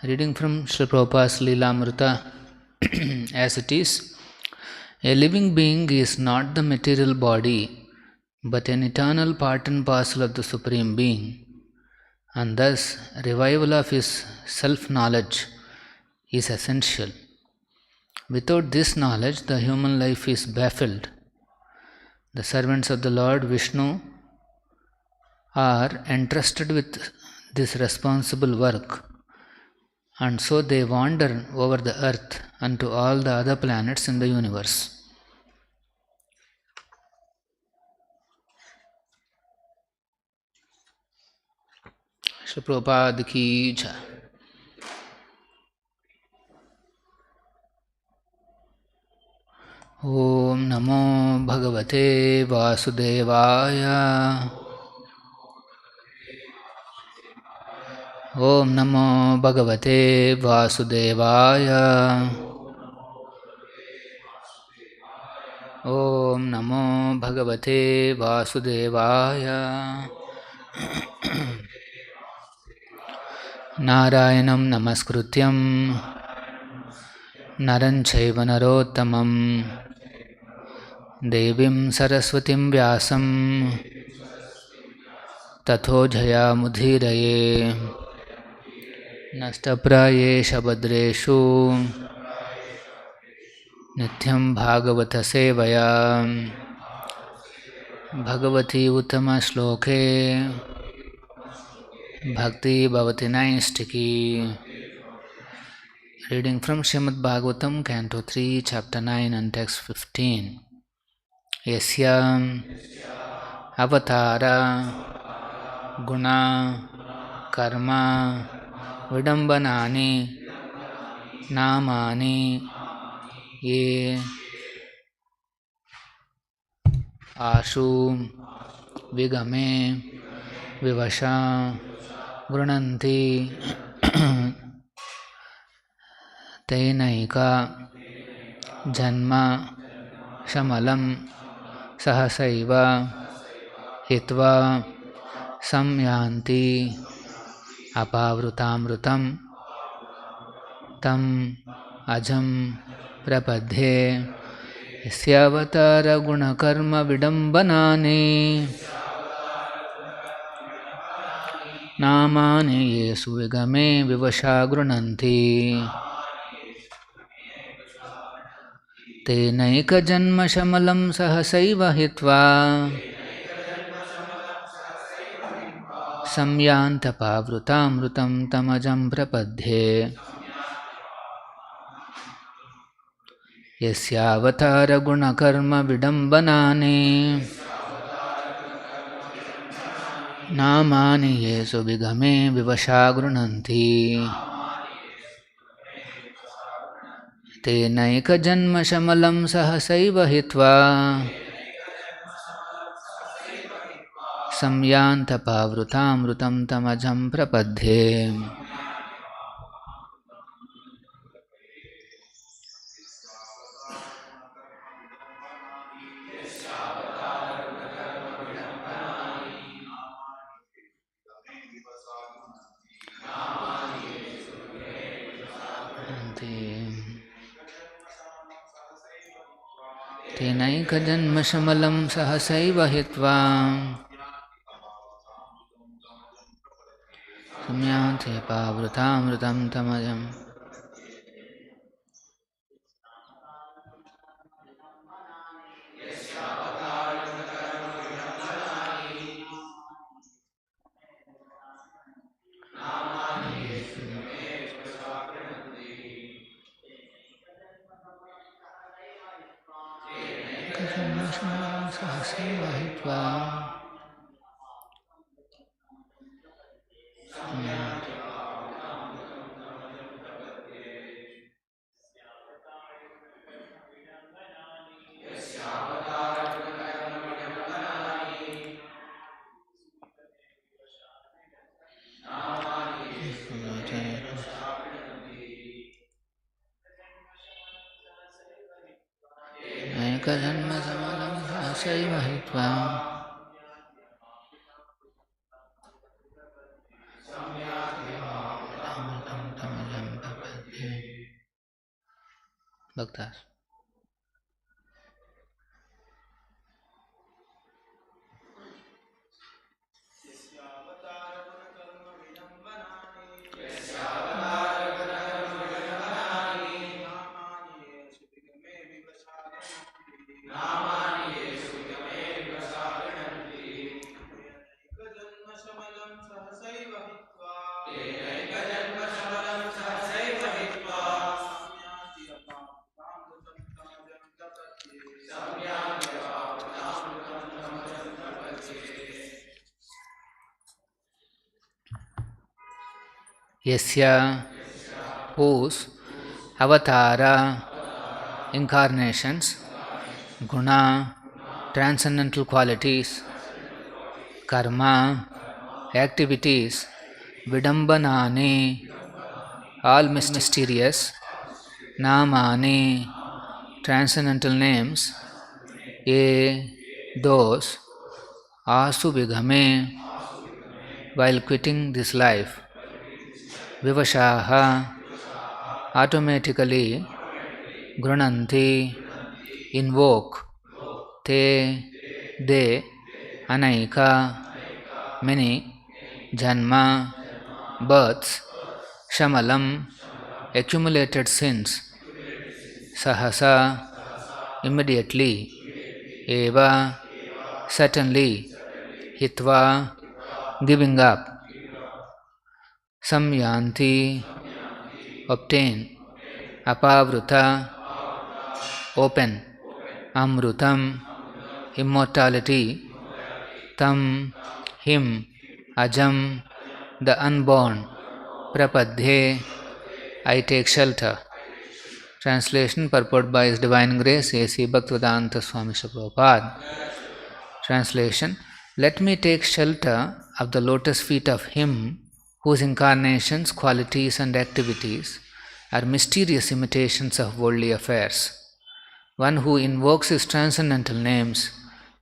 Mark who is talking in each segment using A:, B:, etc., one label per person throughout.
A: Reading from Srila Prabhupada's Leelamrita as it is, a living being is not the material body, but an eternal part and parcel of the Supreme Being, and thus revival of his self-knowledge is essential. Without this knowledge, the human life is baffled. The servants of the Lord Vishnu are entrusted with this responsible work, and so they wander over the earth and to all the other planets in the universe. Srila Prabhupada ki jai. Om Namo Bhagavate Vasudevaya. Om Namo Bhagavate Vasudevaya. Om Namo Bhagavate Vasudevaya. Narayanam Namaskrutyam Naran Chaiva Narottamam Devim Saraswatim Vyasam Tatho Jaya Mudhiraye Nashtaprayesha Badreshu Nityam Bhagavata Sevaya Bhagavati Uttama Shloke Bhakti Bhavati Naistiki. Reading from Srimad Bhagavatam, Canto 3, Chapter 9 and Text 15. Yasya Avatara Guna Karma Vidambanani Namani Ye Ashu Vigame Vivasha Grunanti Tenaika Janma Shamalam Sahasaiva Hitva Samyanti Apavrutamrutam Tam Ajam Prapadhe Yasyavatara Gunakarma Vidambanani Namani Yesu Vigame Vivasha Grunanti Tenaika Janma Shamalam Sahasaiva Hitva Samyanta Pavrutamrutam Tamajam Prapadhe Yasyavatara Gunakarma Vidambanani Namani Yesu Vigame Vivasha Grunanti Tenaika Janma Shamalam Sahasaiva Hitva Samyanta Pavrutamrutam Tamajam Prapadhe. Tenaika Janma Shamalam Sahasaiva Hitva Samyante Pavrutamrutam Tamajam. Sahasaiva Hitva Tenaika Janma Shamalam Sahasaiva Hitva Tamajam Bhaktas. Yasya, whose avatara, incarnations, guna, transcendental qualities, karma, activities, vidambanani, all mysterious, namani, transcendental names, ye, those, asubhigame, while quitting this life, vivashaha, automatically, grunanti, invoke, te, they, anaika, many, janma, births, shamalam, accumulated sins, sahasa, immediately, eva, certainly, hitva, giving up, samyanti, obtain, apavruta, open, amrutam, immortality, tam, him, ajam, the unborn, prapadhe, I take shelter. Translation purport by His Divine Grace A.C. Bhaktivedanta Swamy Srila Prabhupada. Translation: let me take shelter of the lotus feet of Him whose incarnations, qualities and activities are mysterious imitations of worldly affairs. One who invokes His transcendental names,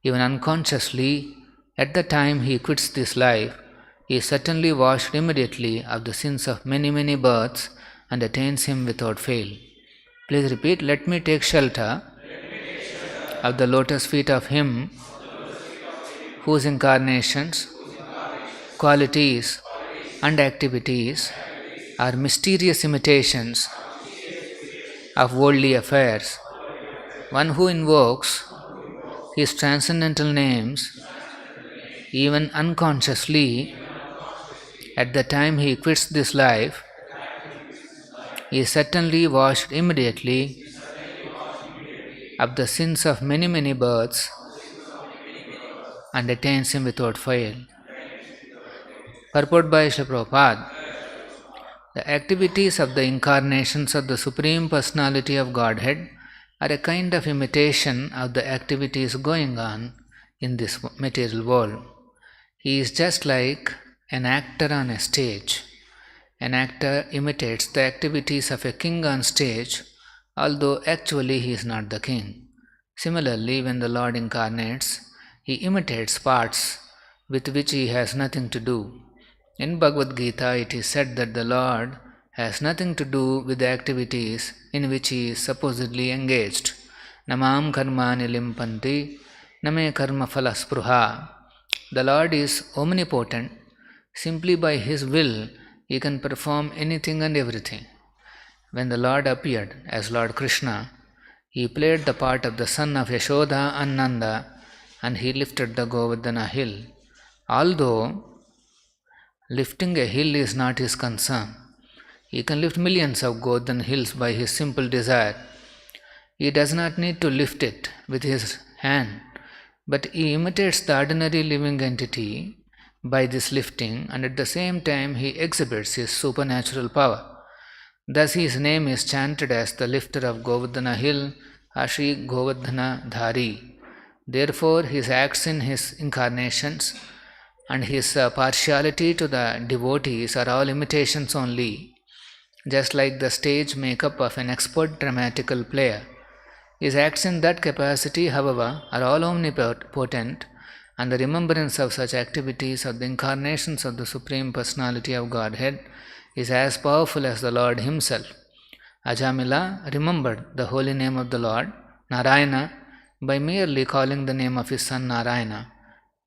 A: even unconsciously, at the time he quits this life, is certainly washed immediately of the sins of many, many births and attains Him without fail. Please repeat, let me take shelter of the lotus feet of Him whose incarnations, qualities and activities are mysterious imitations of worldly affairs. One who invokes His transcendental names, even unconsciously, at the time he quits this life, is certainly washed immediately of the sins of many, many births and attains Him without fail. Purport by Srila Prabhupada. The activities of the incarnations of the Supreme Personality of Godhead are a kind of imitation of the activities going on in this material world. He is just like an actor on a stage. An actor imitates the activities of a king on stage, although actually he is not the king. Similarly, when the Lord incarnates, He imitates parts with which He has nothing to do. In Bhagavad Gita, it is said that the Lord has nothing to do with the activities in which He is supposedly engaged. Namam karmani limpanti, name karma phala spruha. The Lord is omnipotent. Simply by His will, He can perform anything and everything. When the Lord appeared as Lord Krishna, He played the part of the son of Yashoda and Nanda, and He lifted the Govardhana hill. Although lifting a hill is not His concern, He can lift millions of Govardhana hills by His simple desire. He does not need to lift it with His hand, but He imitates the ordinary living entity by this lifting, and at the same time He exhibits His supernatural power. Thus His name is chanted as the lifter of Govardhana hill, Ashri Govardhana Dhari. Therefore His acts in His incarnations and His partiality to the devotees are all imitations only, just like the stage makeup of an expert dramatical player. His acts in that capacity, however, are all omnipotent, and the remembrance of such activities of the incarnations of the Supreme Personality of Godhead is as powerful as the Lord Himself. Ajamila remembered the holy name of the Lord, Narayana, by merely calling the name of his son Narayana,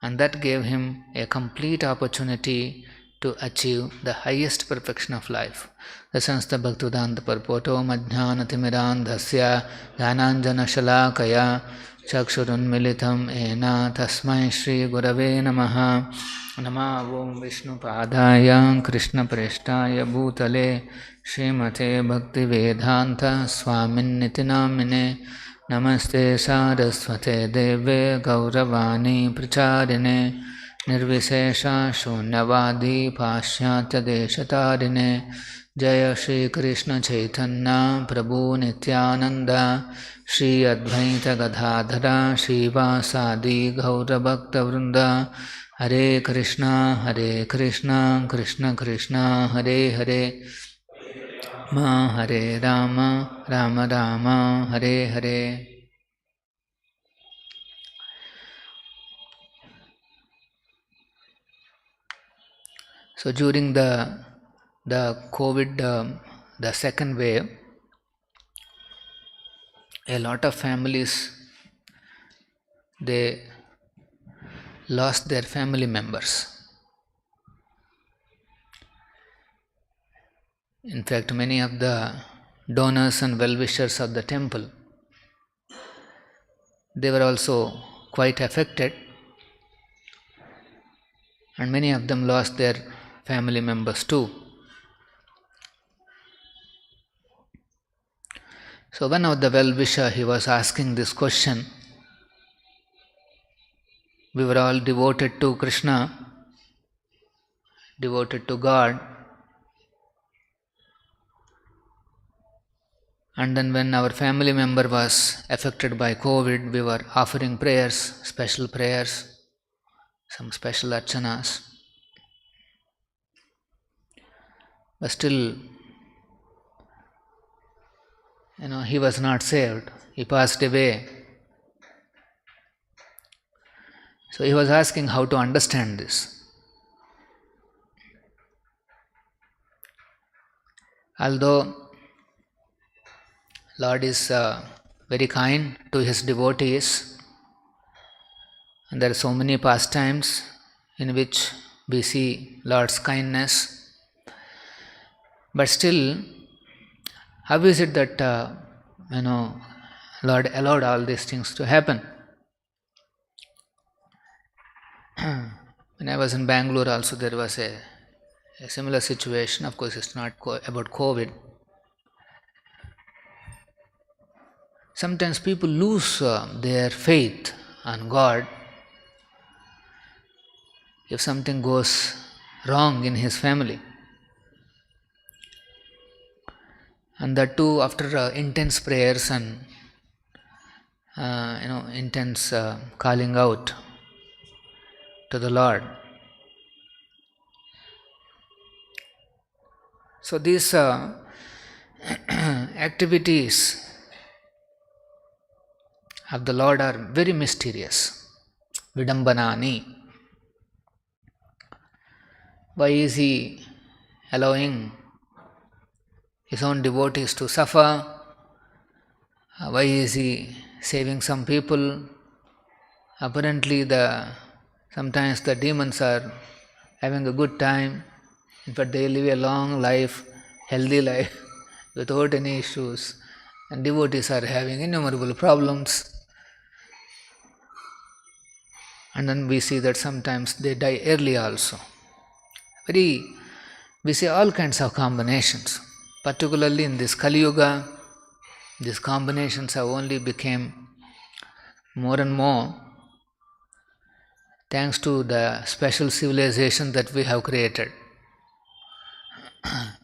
A: and that gave him a complete opportunity to achieve the highest perfection of life. The Sanstha Bhaktivedanta Parpoto Madhyana Timirandhasya Dhananjana Shalakaya Chakshurunmilitam Ena Tasmai Shri Gurave Namaha. Nama Om Vishnu Padaya Krishna Preshtaya Bhutale Srimate Bhaktivedanta Swamin Nitinamine Namaste Saraswate Deve Gauravani Pracharine Nirvisesha Shunyavadi Pashyatya Deshatarine Jaya Shri Krishna Chaitanya Prabhu Nityananda Shri Advaita Gadadhara Shiva Sadi Gaura Bhakta Vrinda Hare Krishna Krishna Krishna Hare Hare Hare Rama Rama Rama Hare Hare. So during the COVID, the second wave, a lot of families, they lost their family members. In fact, many of the donors and well-wishers of the temple, they were also quite affected, and many of them lost their family members too. So one of the well-wisher, he was asking this question. We were all devoted to Krishna, devoted to God, and then when our family member was affected by COVID, we were offering prayers, special prayers, some special archanas. But still, he was not saved. He passed away. So he was asking how to understand this. Although Lord is very kind to his devotees, and there are so many pastimes in which we see Lord's kindness, but still, how is it that Lord allowed all these things to happen? When I was in Bangalore also, there was a similar situation. Of course, it's not about COVID. Sometimes people lose their faith on God if something goes wrong in his family. And that too after intense prayers and intense calling out to the Lord. So these activities of the Lord are very mysterious. Vidambanani. Why is he allowing his own devotees to suffer? Why is he saving some people? Apparently sometimes the demons are having a good time. In fact, they live a long life, healthy life, without any issues. And devotees are having innumerable problems. And then we see that sometimes they die early also. We see all kinds of combinations. Particularly in this Kali Yuga, these combinations have only become more and more thanks to the special civilization that we have created.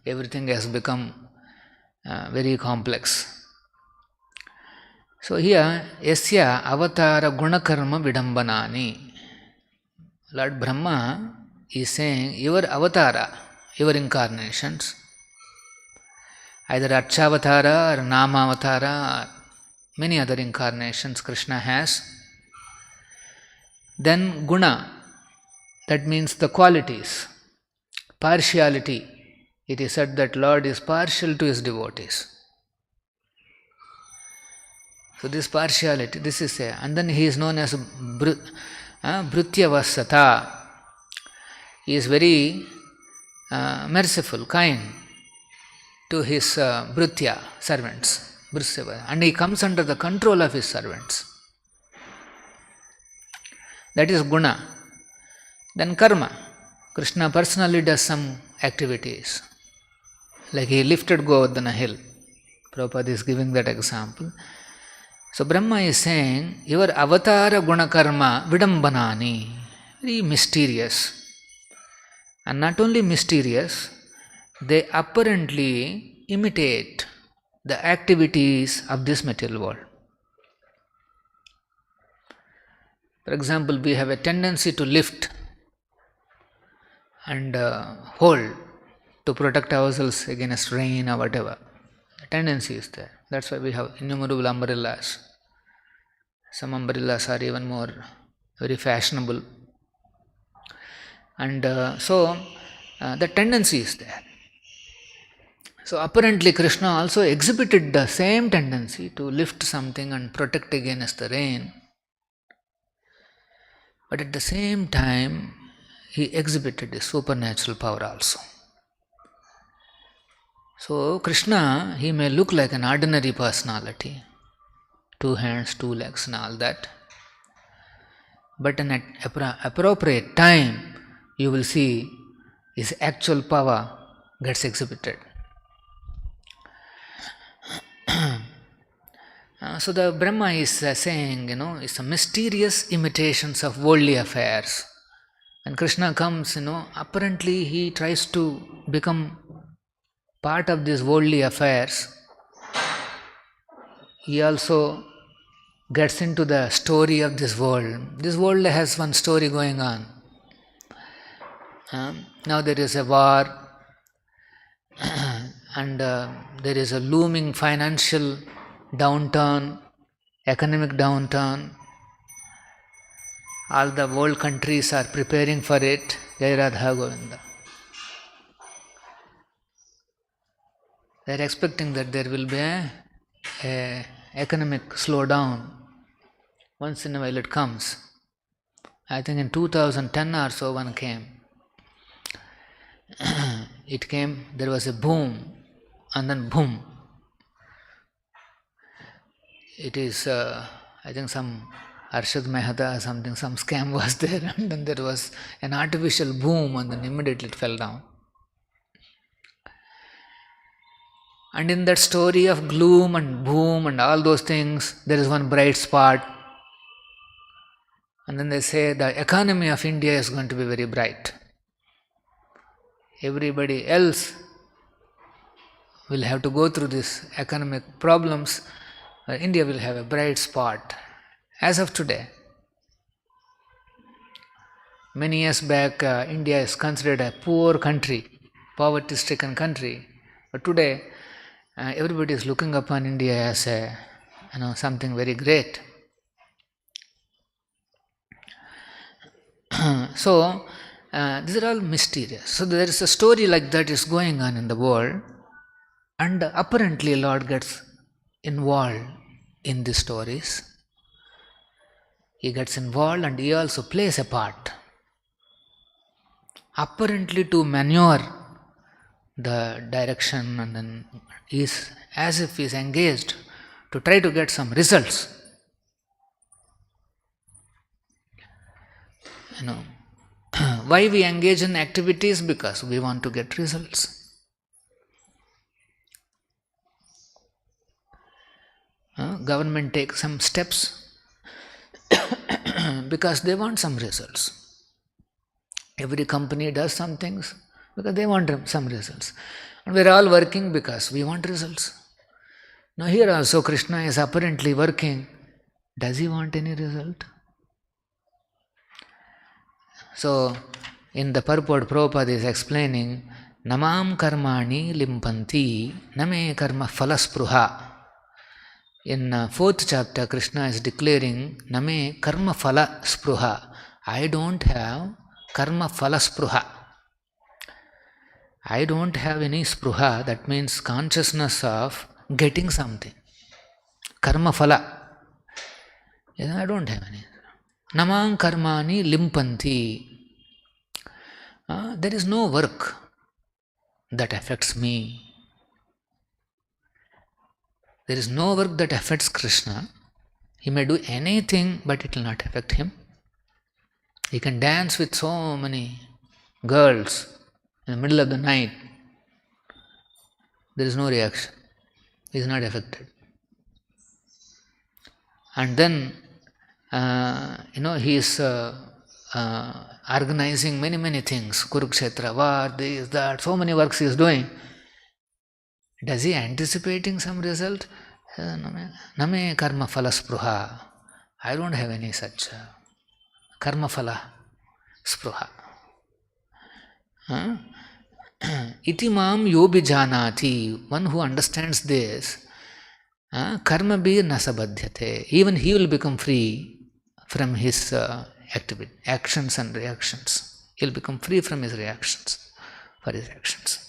A: Everything has become very complex. So here, Yasya avatara gunakarma vidambanani. Lord Brahma is saying, your avatara, your incarnations, either Archavatara or Namavatara or many other incarnations Krishna has. Then guna, that means the qualities, partiality. It is said that Lord is partial to his devotees. So this partiality, this is a, and then he is known as Bhrutyavasata. He is very merciful, kind to his Bhrutya servants, and he comes under the control of his servants. That is guna. Then karma. Krishna personally does some activities. Like he lifted Govardhana hill. Prabhupada is giving that example. So Brahma is saying, your avatara guna karma vidambanani. Very mysterious. And not only mysterious, they apparently imitate the activities of this material world. For example, we have a tendency to lift and hold to protect ourselves against rain or whatever. The tendency is there. That's why we have innumerable umbrellas. Some umbrellas are even more very fashionable. And the tendency is there. So apparently Krishna also exhibited the same tendency to lift something and protect against the rain. But at the same time, he exhibited a supernatural power also. So Krishna, he may look like an ordinary personality, 2 hands, 2 legs and all that. But in an appropriate time, you will see his actual power gets exhibited. So the Brahma is saying, it's a mysterious imitations of worldly affairs. When Krishna comes, apparently he tries to become part of these worldly affairs. He also gets into the story of this world. This world has one story going on. Now there is a war and there is a looming financial downturn, economic downturn. All the world countries are preparing for it. Jai Radha Govinda. They are expecting that there will be a economic slowdown. Once in a while it comes. I think in 2010 or so one came. It came, there was a boom and then boom. It is, I think some Arshad Mehta or something, some scam was there and then there was an artificial boom and then immediately it fell down. And in that story of gloom and boom and all those things, there is one bright spot. And then they say the economy of India is going to be very bright. Everybody else will have to go through these economic problems. India will have a bright spot. As of today, many years back, India is considered a poor country, poverty-stricken country. But today, everybody is looking upon India as a, something very great. So, these are all mysterious. So there is a story like that is going on in the world, and apparently Lord gets involved in these stories. He gets involved and he also plays a part. Apparently to maneuver the direction, and then he is as if he is engaged to try to get some results. Why we engage in activities? Because we want to get results. Government takes some steps because they want some results. Every company does some things because they want some results. And we are all working because we want results. Now here also Krishna is apparently working. Does he want any result? So in the purport, Prabhupada is explaining, Namam karmani limpanti name karma phalasprudha. In 4th chapter, Krishna is declaring, Name karma phala spruha. I don't have karma phala spruha. I don't have any spruha, that means consciousness of getting something. Karma phala. I don't have any. Namang karmani limpanti. There is no work that affects me. There is no work that affects Krishna. He may do anything, but it will not affect him. He can dance with so many girls in the middle of the night. There is no reaction. He is not affected. And then, he is organizing many things. Kurukshetra, war, this, that, so many works he is doing. Does he anticipating some result? Name karma phala spruha. I don't have any such karma phala spruha. Iti mam yobi janati. One who understands this, karma bhi nasabadhyate. Even he will become free from his actions and reactions. He will become free from his reactions, for his actions.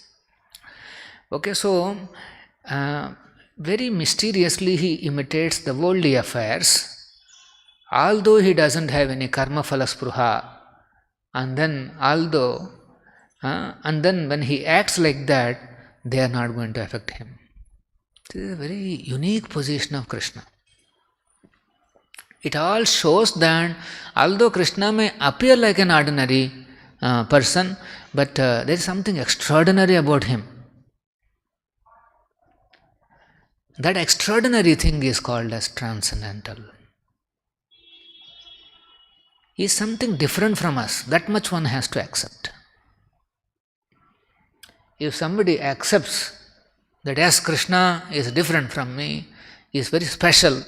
A: Okay, so very mysteriously he imitates the worldly affairs, although he doesn't have any karma phala spruha. And then when he acts like that, they are not going to affect him. This is a very unique position of Krishna. It all shows that although Krishna may appear like an ordinary person, but there is something extraordinary about him. That extraordinary thing is called as transcendental. He is something different from us. That much one has to accept. If somebody accepts that yes, Krishna is different from me, he is very special.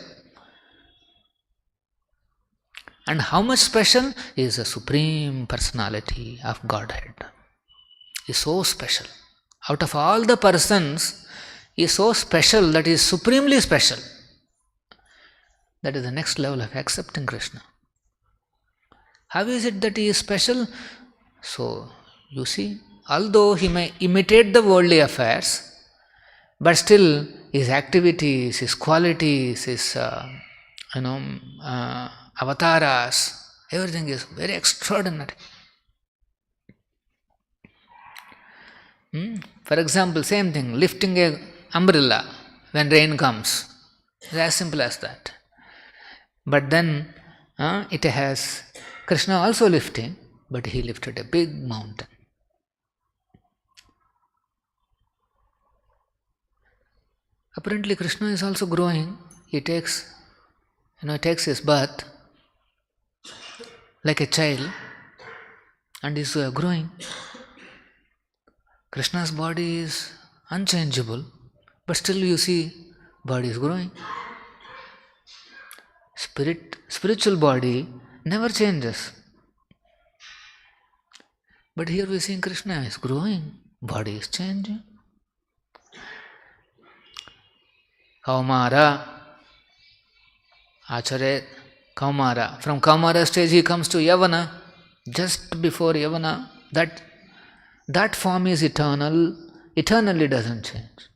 A: And how much special? He is the Supreme Personality of Godhead. He is so special. Out of all the persons, he is so special that he is supremely special. That is the next level of accepting Krishna. How is it that he is special? So, you see, although he may imitate the worldly affairs, but still his activities, his qualities, his avataras, everything is very extraordinary. For example, same thing, lifting a umbrella when rain comes. It's as simple as that. But then it has Krishna also lifting, but he lifted a big mountain. Apparently Krishna is also growing. He takes his birth like a child and is growing. Krishna's body is unchangeable, but still you see body is growing. Spiritual body never changes. But here we see Krishna is growing, body is changing. Kaumara, Acharya, Kaumara. From Kaumara stage he comes to Yavana. Just before Yavana, that form is eternal, eternally doesn't change.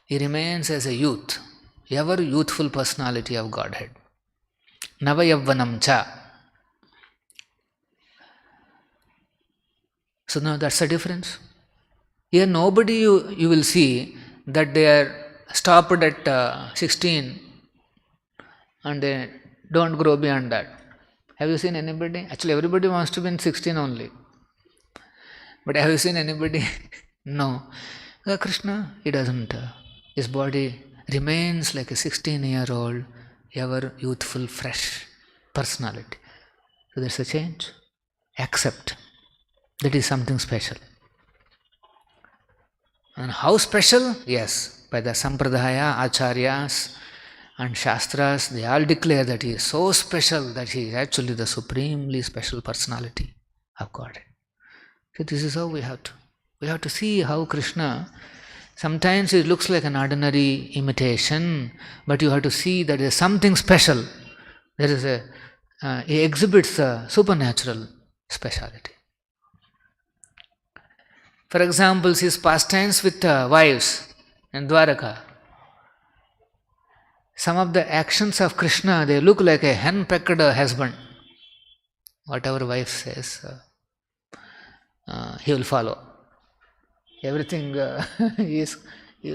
A: He remains as a youth, ever youthful personality of Godhead. Navayavvanam cha. So now that's the difference. Here nobody you will see that they are stopped at 16 and they don't grow beyond that. Have you seen anybody? Actually everybody wants to be in 16 only. But have you seen anybody? No. Krishna, he doesn't. His body remains like a 16-year-old, ever youthful, fresh personality. So there's a change. Accept. That is something special. And how special? Yes, by the Sampradaya, Acharyas and Shastras, they all declare that he is so special that he is actually the supremely special personality of Godhead. So this is how we have to see how Krishna, sometimes it looks like an ordinary imitation, but you have to see that there is something special. There is he exhibits a supernatural speciality. For example, his pastimes with wives in Dwaraka. some of the actions of Krishna, they look like a hen-pecked husband. Whatever wife says, he will follow. Everything he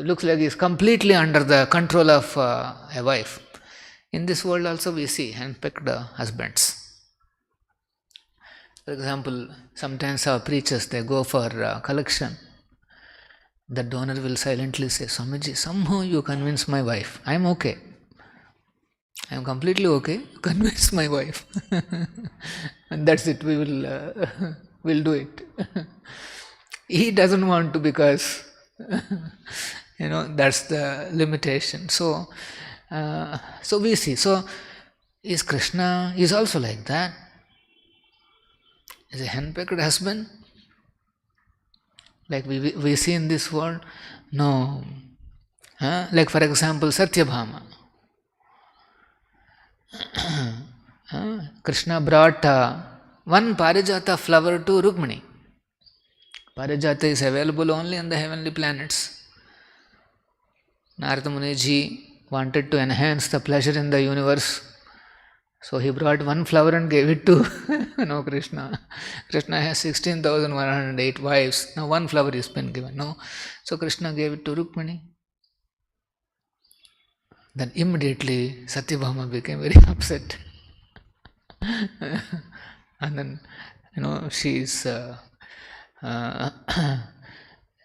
A: looks like he is completely under the control of a wife. In this world also we see hand-picked husbands. For example, sometimes our preachers, they go for collection. The donor will silently say, Swamiji, somehow you convince my wife. I am okay. I am completely okay. Convince my wife. And that's it. We will we'll do it. He doesn't want to because that's the limitation. So we see. So is Krishna is also like that? Is a hen-pecked husband? Like we see in this world? No. Like for example, Satyabhama. Krishna brought one parijata flower to Rukmini. Parijata is available only on the heavenly planets. Narada Muniji wanted to enhance the pleasure in the universe. So he brought one flower and gave it to Krishna. Krishna has 16,108 wives. Now one flower is been given. No. So Krishna gave it to Rukmini. Then immediately Satyabhama became very upset. And then, she is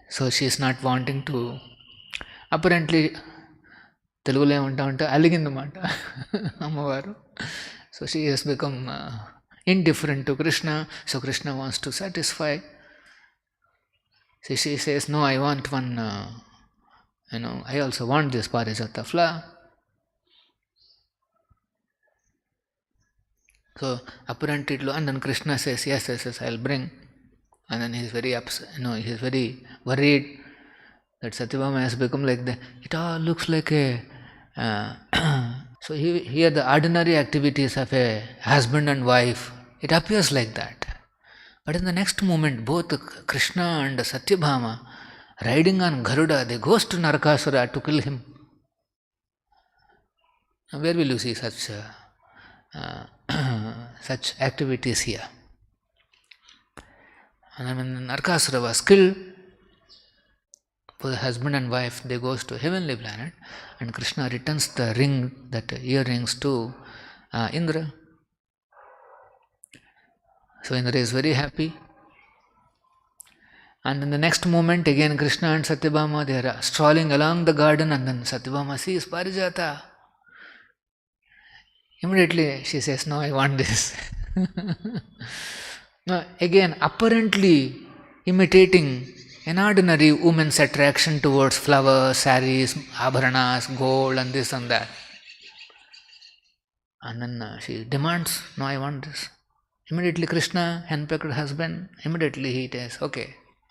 A: so she is not wanting to, apparently తెలుగులో ఏమంటామంటే అలిగిందన్నమాట అమ్మవారు. So she has become indifferent to Krishna. So Krishna wants to satisfy. So she says, no, I want one, I also want this parijata flower. So apparently, and then Krishna says, yes, I'll bring. And then he is very upset, he is very worried that Satyabhama has become like that. It all looks like a so here the ordinary activities of a husband and wife, it appears like that. But in the next moment, both Krishna and Satyabhama riding on Garuda, they goes to Narakasura to kill him. Now where will you see such such activities here? And when Narakasura was killed, for the husband and wife, they goes to heavenly planet, and Krishna returns the ring, that earrings to Indra. So Indra is very happy. And in the next moment, again Krishna and Satyabhama, they are strolling along the garden, and then Satyabhama sees Parijata. Immediately she says, no, I want this. Now, again, apparently imitating an ordinary woman's attraction towards flowers, saris, abharanas, gold and this and that. And then she demands, no, I want this. Immediately Krishna, hen-pecked husband, immediately he says, okay,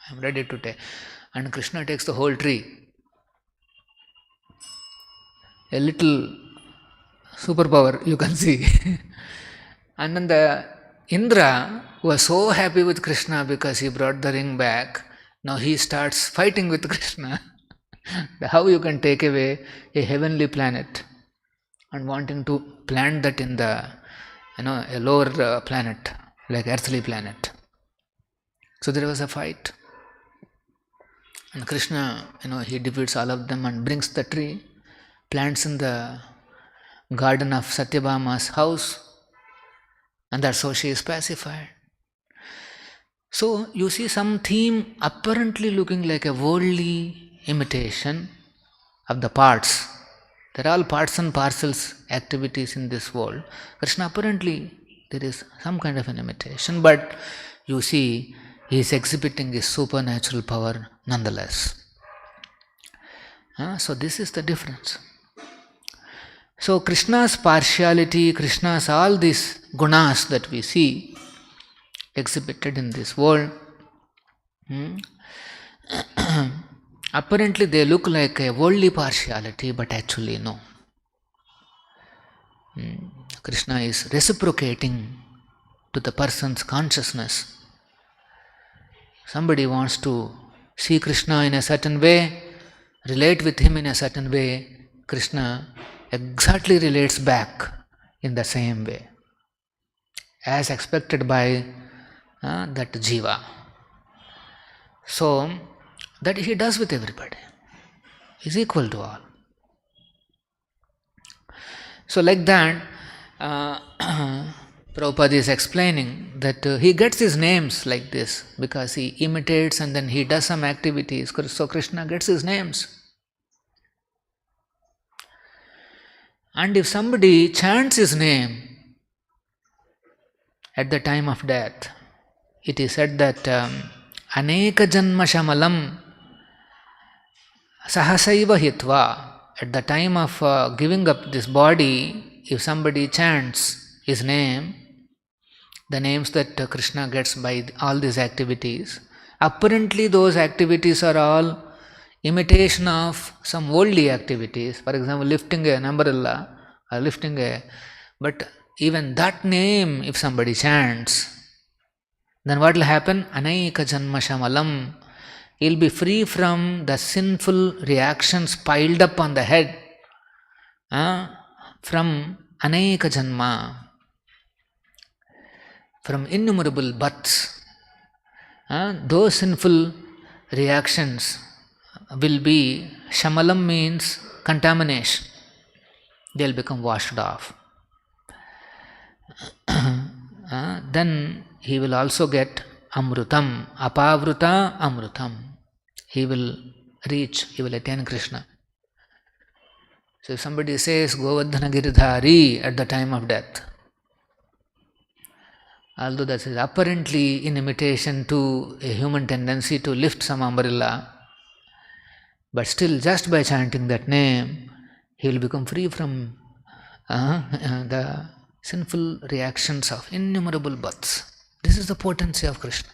A: I am ready to take. And Krishna takes the whole tree. A little superpower you can see. And then the Indra was so happy with Krishna because he brought the ring back. Now he starts fighting with Krishna. How you can take away a heavenly planet and wanting to plant that in the a lower planet, like earthly planet. So there was a fight. And Krishna, he defeats all of them and brings the tree, plants in the garden of Satyabhama's house, and that's how she is pacified. So you see some theme apparently looking like a worldly imitation of the parts. There are all parts and parcels activities in this world. Krishna apparently there is some kind of an imitation, but you see he is exhibiting his supernatural power nonetheless. So this is the difference. So Krishna's partiality, Krishna's all these gunas that we see exhibited in this world, apparently they look like a worldly partiality, but actually no. Krishna is reciprocating to the person's consciousness. Somebody wants to see Krishna in a certain way, relate with him in a certain way, Krishna exactly relates back in the same way as expected by that Jiva. So, that he does with everybody. He is equal to all. So, like that, Prabhupada is explaining that he gets his names like this because he imitates and then he does some activities. So, Krishna gets his names. And if somebody chants his name at the time of death, it is said that Aneka Janma Shamalam Sahasaiva Hitva. At the time of giving up this body, if somebody chants his name, the names that Krishna gets by all these activities, apparently those activities are all imitation of some worldly activities. For example, lifting an umbrella or but even that name, if somebody chants, then what will happen? Anaika Janma Shamalam. He will be free from the sinful reactions piled up on the head from Aneka Janma, from innumerable births. Those sinful reactions will be, Shamalam means contamination, they will become washed off. Then he will also get Amrutam, Apavruta Amrutam. He will attain Krishna. So if somebody says Govardhana Giridhari at the time of death, although that is apparently in imitation to a human tendency to lift some umbrella, but still just by chanting that name, he will become free from the sinful reactions of innumerable births. This is the potency of Krishna.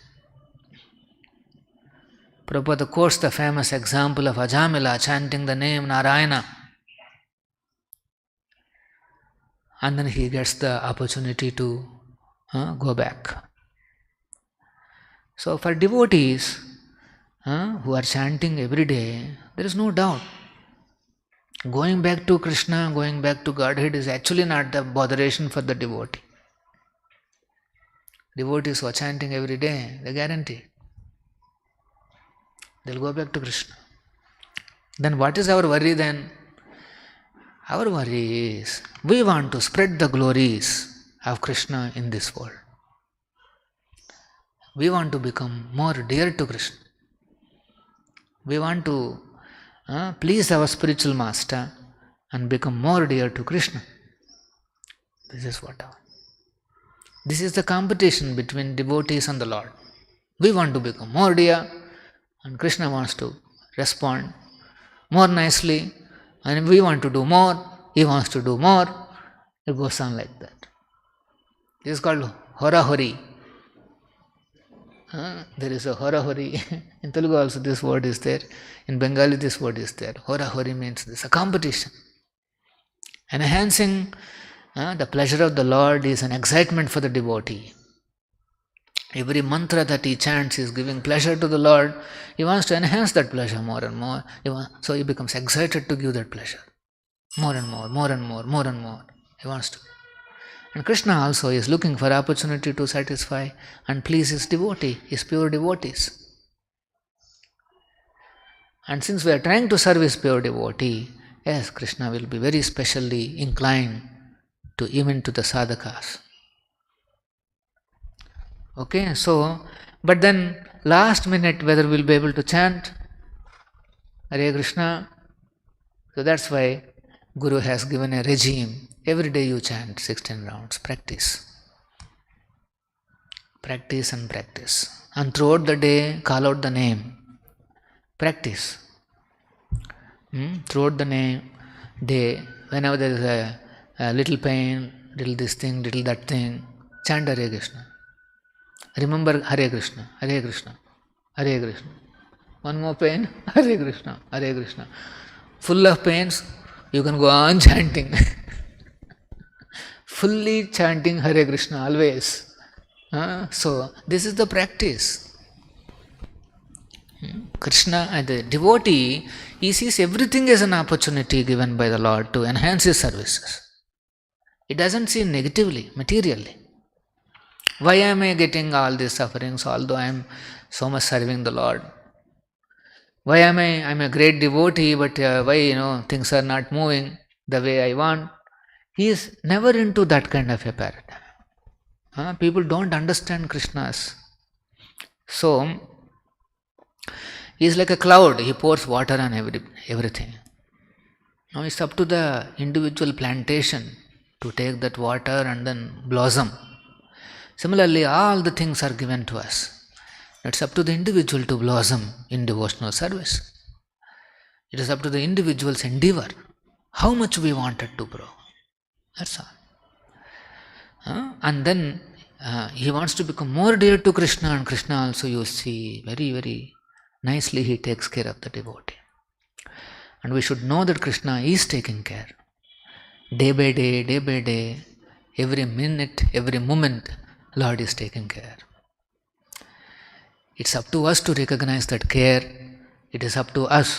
A: Prabhupada quotes the famous example of Ajamila chanting the name Narayana, and then he gets the opportunity to go back. So for devotees who are chanting every day, there is no doubt. Going back to Krishna, going back to Godhead is actually not the botheration for the devotee. Devotees who are chanting every day, they guarantee they'll go back to Krishna. Then what is our worry then? Our worry is we want to spread the glories of Krishna in this world. We want to become more dear to Krishna. We want to please our spiritual master and become more dear to Krishna. This is what our. This is the competition between devotees and the Lord. We want to become more dear, and Krishna wants to respond more nicely, and we want to do more, he wants to do more. It goes on like that. This is called Hora Hori. There is a Hora Hori. In Telugu also this word is there. In Bengali this word is there. Hora Hori means this, a competition. Enhancing the pleasure of the Lord is an excitement for the devotee. Every mantra that he chants is giving pleasure to the Lord. He wants to enhance that pleasure more and more. So he becomes excited to give that pleasure. More and more, more and more, more and more. He wants to. And Krishna also is looking for opportunity to satisfy and please his devotee, his pure devotees. And since we are trying to serve his pure devotee, yes, Krishna will be very specially inclined to even to the sadhakas. Okay, so, but then last minute whether we'll be able to chant Hare Krishna. So that's why Guru has given a regime. Every day you chant 16 rounds. Practice. Practice and practice. And throughout the day, call out the name. Practice. Throughout the day, whenever there is a little pain, little this thing, little that thing, chant Hare Krishna. Remember Hare Krishna, Hare Krishna, Hare Krishna. One more pain, Hare Krishna, Hare Krishna. Full of pains, you can go on chanting. Fully chanting Hare Krishna always. So, this is the practice. Krishna, the devotee, he sees everything as an opportunity given by the Lord to enhance his services. He doesn't see negatively, materially. Why am I getting all these sufferings although I am so much serving the Lord? Why am I'm a great devotee, but why things are not moving the way I want? He is never into that kind of a paradigm. People don't understand Krishna's. So, he is like a cloud, he pours water on everything. Now it's up to the individual plantation to take that water and then blossom. Similarly, all the things are given to us. It's up to the individual to blossom in devotional service. It is up to the individual's endeavor, how much we wanted to grow. That's all. And then he wants to become more dear to Krishna, and Krishna also, you see, very, very nicely he takes care of the devotee. And we should know that Krishna is taking care. Day by day, every minute, every moment, Lord is taking care. It's up to us to recognize that care. It is up to us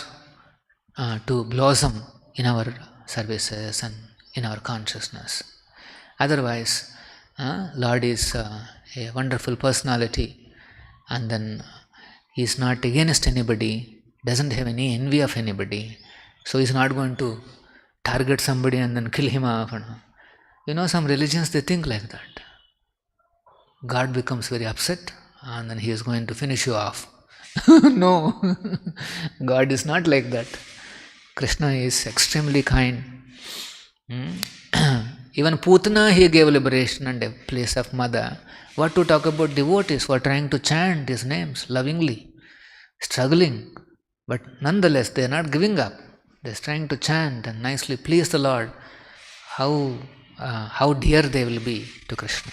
A: to blossom in our services and in our consciousness. Otherwise, Lord is a wonderful personality, and then he is not against anybody, doesn't have any envy of anybody, so he is not going to target somebody and then kill him off. Some religions, they think like that. God becomes very upset and then he is going to finish you off. No, God is not like that. Krishna is extremely kind. Even Putana, he gave liberation and a place of mother. What to talk about devotees who are trying to chant his names lovingly, struggling, but nonetheless they are not giving up. They are trying to chant and nicely please the Lord. How dear they will be to Krishna.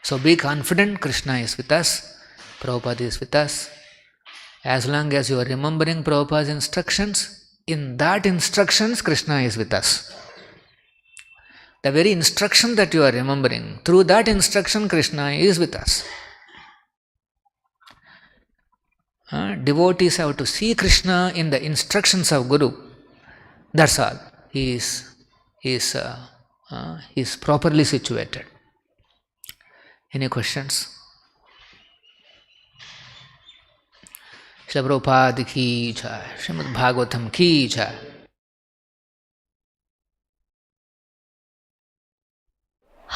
A: So be confident, Krishna is with us, Prabhupada is with us. As long as you are remembering Prabhupada's instructions, in that instructions Krishna is with us. The very instruction that you are remembering, through that instruction Krishna is with us. Devotees have to see Krishna in the instructions of Guru. That's all. He is properly situated. Any questions? Srila Prabhupada ki jai, Srimad Bhagavatam ki jai.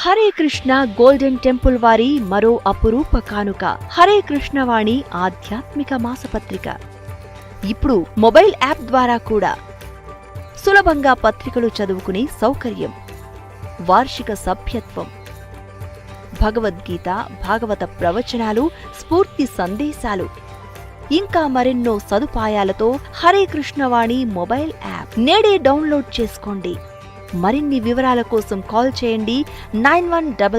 B: Hare Krishna golden temple వారి మరో అపురూప కానుక హరే కృష్ణ వాణి ఆధ్యాత్మిక మాసపత్రిక. ఇప్పుడు mobile app ద్వారా కూడా సులభంగా పత్రికలు చదువుకునే సౌకర్యం, వార్షిక సభ్యత్వం, భగవద్గీత, భాగవత ప్రవచనాలు, స్ఫూర్తి సందేశాలు, ఇంకా మరెన్నో సదుపాయాలతో హరే కృష్ణవాణి మొబైల్ యాప్ నేడే డౌన్లోడ్ చేసుకోండి. మరిన్ని వివరాల కోసం కాల్ చేయండి 91